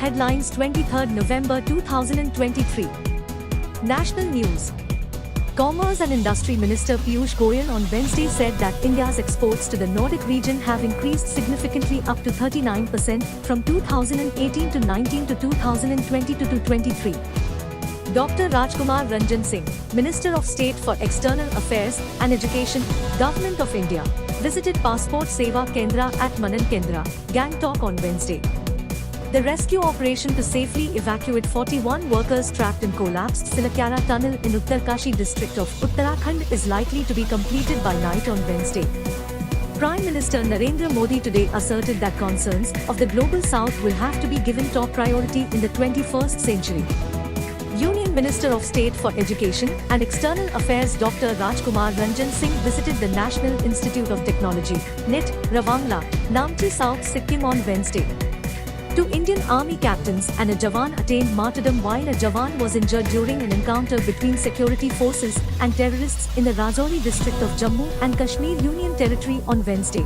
headlines 23 November 2023. National News. Commerce and Industry Minister Piyush Goyal on Wednesday said that India's exports to the Nordic region have increased significantly up to 39% from 2018 to 19 to 2022 to 23. Dr. Rajkumar Ranjan Singh, Minister of State for External Affairs and Education, Government of India, visited Passport Seva Kendra at Manan Kendra, Gangtok on Wednesday. The rescue operation to safely evacuate 41 workers trapped in collapsed Silakyara tunnel in Uttarkashi district of Uttarakhand is likely to be completed by night on Wednesday. Prime Minister Narendra Modi today asserted that concerns of the Global South will have to be given top priority in the 21st century. Union Minister of State for Education and External Affairs Dr. Rajkumar Ranjan Singh visited the National Institute of Technology, NIT, Ravangla, Namchi, South Sikkim on Wednesday. Two Indian Army captains and a Jawan attained martyrdom while a Jawan was injured during an encounter between security forces and terrorists in the Rajouri district of Jammu and Kashmir Union Territory on Wednesday.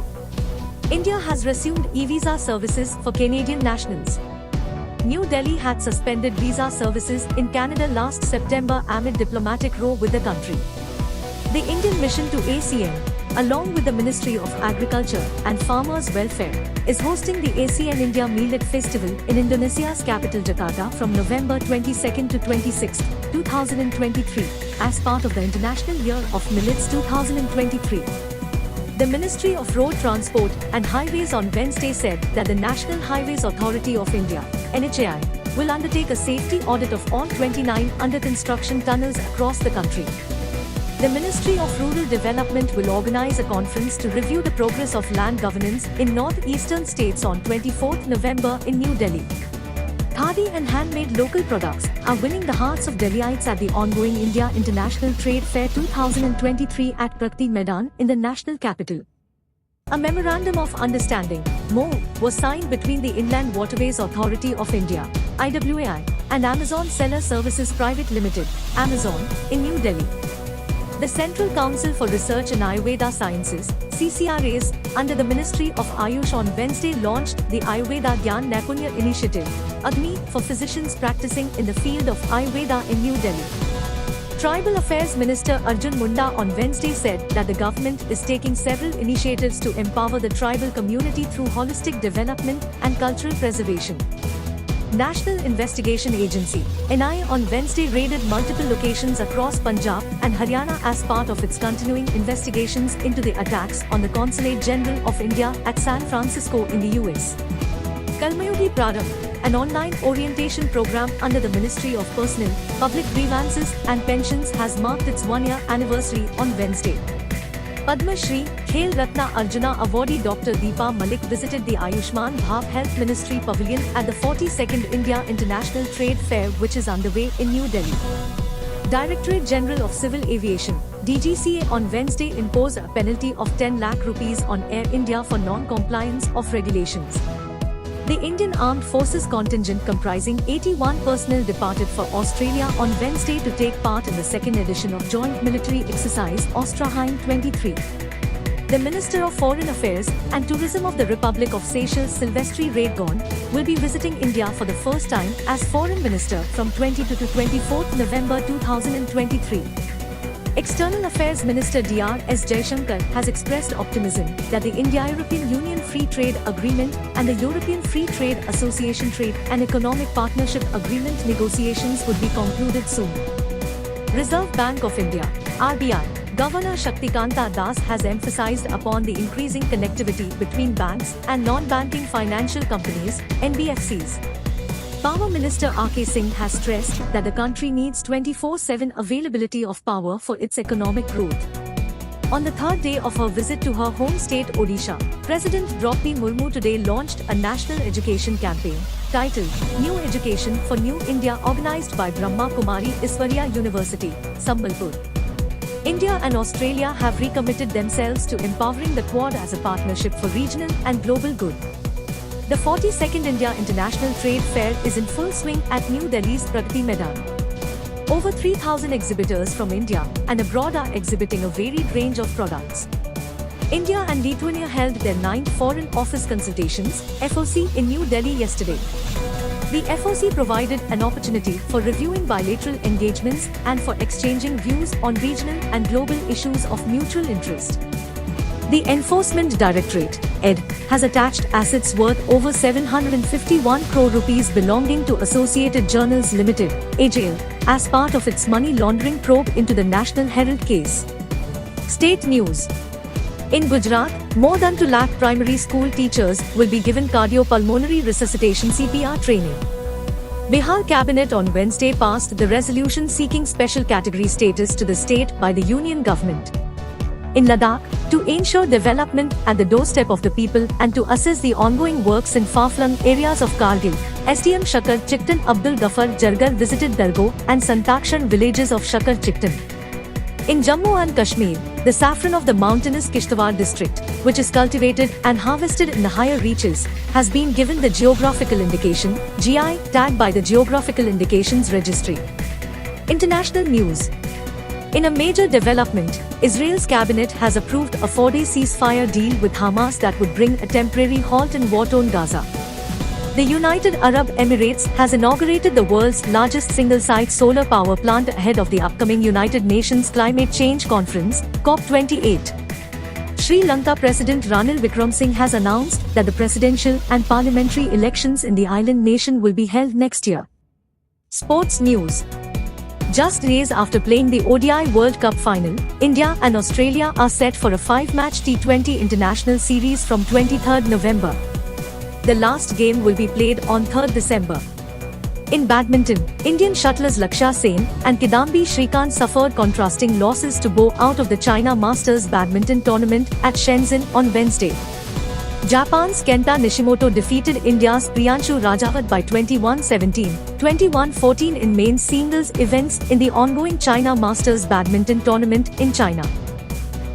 India has resumed e-visa services for Canadian nationals. New Delhi had suspended visa services in Canada last September amid diplomatic row with the country. The Indian mission to ASEAN, along with the Ministry of Agriculture and Farmers' Welfare, is hosting the ASEAN India Millet Festival in Indonesia's capital Jakarta from November 22 to 26, 2023, as part of the International Year of Millets 2023. The Ministry of Road Transport and Highways on Wednesday said that the National Highways Authority of India, NHAI, will undertake a safety audit of all 29 under-construction tunnels across the country. The Ministry of Rural Development will organize a conference to review the progress of land governance in northeastern states on 24 November in New Delhi. Khadi and handmade local products are winning the hearts of Delhiites at the ongoing India International Trade Fair 2023 at Pragati Maidan in the national capital. A Memorandum of Understanding, MoU, was signed between the Inland Waterways Authority of India, IWAI, and Amazon Seller Services Private Limited, Amazon, in New Delhi. The Central Council for Research in Ayurveda Sciences, CCRAs, under the Ministry of Ayush on Wednesday launched the Ayurveda Gyan Napunya Initiative, AGNI, for physicians practicing in the field of Ayurveda in New Delhi. Tribal Affairs Minister Arjun Munda on Wednesday said that the government is taking several initiatives to empower the tribal community through holistic development and cultural preservation. National Investigation Agency, NI, on Wednesday raided multiple locations across Punjab and Haryana as part of its continuing investigations into the attacks on the Consulate General of India at San Francisco in the US. Kalmayogi Prarambh, an online orientation program under the Ministry of Personnel, Public Grievances and Pensions, has marked its one-year anniversary on Wednesday. Padma Shri, Khel Ratna Arjuna awardee Dr. Deepa Malik visited the Ayushman Bhav Health Ministry Pavilion at the 42nd India International Trade Fair, which is underway in New Delhi. Directorate General of Civil Aviation, DGCA, on Wednesday imposed a penalty of 10 lakh rupees on Air India for non-compliance of regulations. The Indian Armed Forces contingent comprising 81 personnel departed for Australia on Wednesday to take part in the second edition of Joint Military Exercise Austraheim 23. The Minister of Foreign Affairs and Tourism of the Republic of Seychelles, Silvestri Radegon, will be visiting India for the first time as Foreign Minister from 22 to 24 November 2023. External Affairs Minister Dr. Jaishankar has expressed optimism that the India-European Union Free Trade Agreement and the European Free Trade Association Trade and Economic Partnership Agreement negotiations would be concluded soon. Reserve Bank of India, RBI, Governor Shaktikanta Das has emphasized upon the increasing connectivity between banks and non-banking financial companies, NBFCs. Power Minister R.K. Singh has stressed that the country needs 24/7 availability of power for its economic growth. On the third day of her visit to her home state Odisha, President Draupadi Murmu today launched a national education campaign titled New Education for New India, organized by Brahma Kumari Iswariya University, Sambalpur. India and Australia have recommitted themselves to empowering the Quad as a partnership for regional and global good. The 42nd India International Trade Fair is in full swing at New Delhi's Pragati Maidan. Over 3,000 exhibitors from India and abroad are exhibiting a varied range of products. India and Lithuania held their 9th Foreign Office Consultations (FOC) in New Delhi yesterday. The FOC provided an opportunity for reviewing bilateral engagements and for exchanging views on regional and global issues of mutual interest. The Enforcement Directorate, ED, has attached assets worth over 751 crore rupees belonging to Associated Journals Limited, AJL, as part of its money laundering probe into the National Herald case. State news. In Gujarat, more than 2 lakh primary school teachers will be given cardiopulmonary resuscitation CPR training. Bihar Cabinet on Wednesday passed the resolution seeking special category status to the state by the union government. In Ladakh, to ensure development at the doorstep of the people and to assess the ongoing works in far-flung areas of Kargil, SDM Shakar Chiktan Abdul Ghaffar Jargar visited Dargo and Santakshar villages of Shakar Chiktan. In Jammu and Kashmir, the saffron of the mountainous Kishtwar district, which is cultivated and harvested in the higher reaches, has been given the geographical indication, GI, tag by the Geographical Indications Registry. International news. In a major development, Israel's cabinet has approved a 4-day ceasefire deal with Hamas that would bring a temporary halt in war-torn Gaza. The United Arab Emirates has inaugurated the world's largest single-site solar power plant ahead of the upcoming United Nations Climate Change Conference, COP28. Sri Lanka President Ranil Wickremesinghe has announced that the presidential and parliamentary elections in the island nation will be held next year. Sports news. Just days after playing the ODI World Cup final, India and Australia are set for a 5-match T20 international series from 23rd November. The last game will be played on 3rd December. In badminton, Indian shuttlers Lakshya Sen and Kidambi Srikanth suffered contrasting losses to bow out of the China Masters badminton tournament at Shenzhen on Wednesday. Japan's Kenta Nishimoto defeated India's Priyanshu Rajawat by 21-17, 21-14 in men's singles events in the ongoing China Masters badminton tournament in China.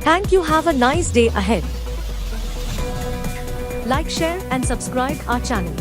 Thank you. Have a nice day ahead. Like, share and subscribe our channel.